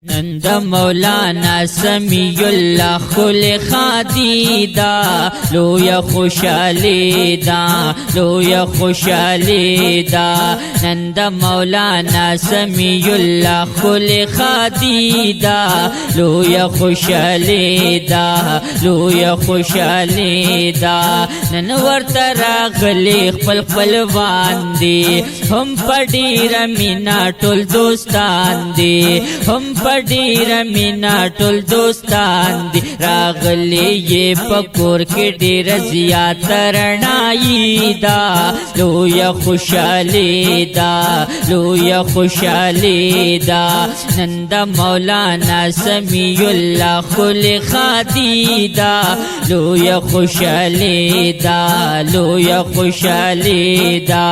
نند مولانا سمیع اللہ خل خادی دا لویا خوشالی دا لویا خوشالی دا نند مولانا سمیع اللہ خل خادی دا لویا خوشالی دا لویا خوشالی دا نن ورته راغلی خپل خپلوان دی هم په ډیره مینا ټول دوستان دی هم ډیر مینا ټول دوستان دی راغلی یې پکور کې ډیر زیات رڼایي دا لویا خوشالی دا لویا خوشالی دا نند مولانا سمیع اللہ خل خادی دا لویا خوشالی دا لویا خوشالی دا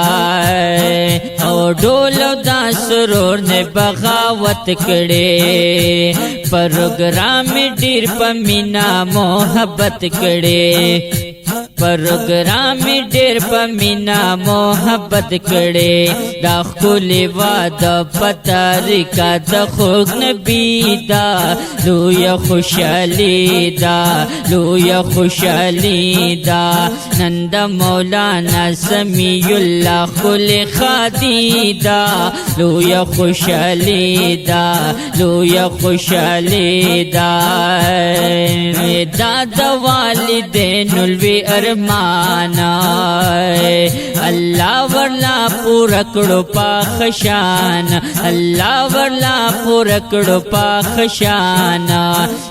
او ډول دا سرور نے بغاوت کړي پروگرام ډیر په مینا محبت کړي پروگرام ډیر په مینا محبت کړي دا خولي واده پتاریکا د خوږ نبی دا لویا خوشالی دا لویا خوشالی دا نند مولانا سمیع اللہ خل خادی دا لویا خوشالی دا لویا خوشالی دا دا د والدین الوی ارمانا اللہ ورلا پورا کڑو پاخشان اللہ ورلا پورا کڑو پاخشانا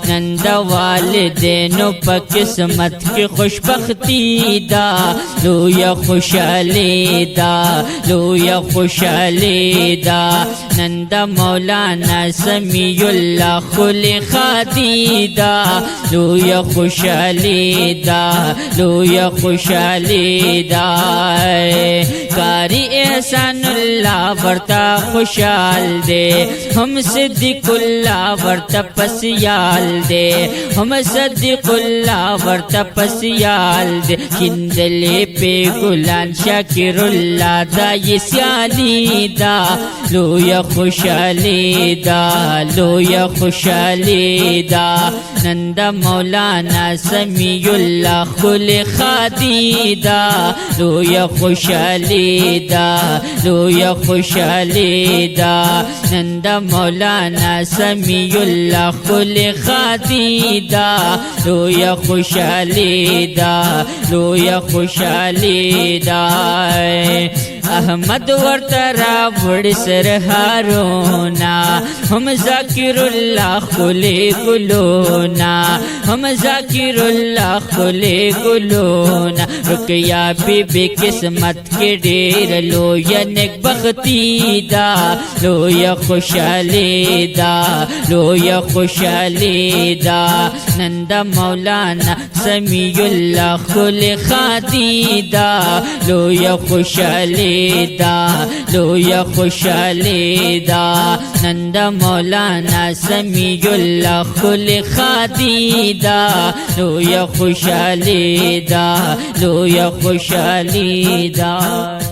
نند والدینو پا قسمت کی خوشبختی دا لویا خوشالی دا لویا خوشالی دا نند مولانا سمیع اللہ خل خادی دا لویا خوشالی دا لویا خوشالی دا کاری احسان اللہ ورطا خوشال دے ہم صدیق اللہ ورطا پسیال دے ہم صدیق اللہ ورطا پسیال دے کندلے پہ گلان شاکر اللہ دا یہ سیالی دا لویا خوشالی دا لویا خوشالی دا نند مولانا سمیع اللہ خل خادی دا لویا خوشالی دا لویا خوشالی دا نند مولانا سمیع اللہ خل خادی دا لویا خوشالی دا لویا خوشالی دا احمد ورترا وڑ سر ہارونا ہم ذاکر اللہ خلے گلونا ہم ذاکر اللہ خلے گلونا رکیا بی بی قسمت کے ڈیر لویا نیک بختی دا لویا خوشالی دا لویا خوشالی دا نند مولانا سمیع اللہ خل خادی دا لویا خوشالی دا لویا خوشالی دا نند مولانا سمیع اللہ خل خادی دا لویا خوشالی دا لویا خوشالی دا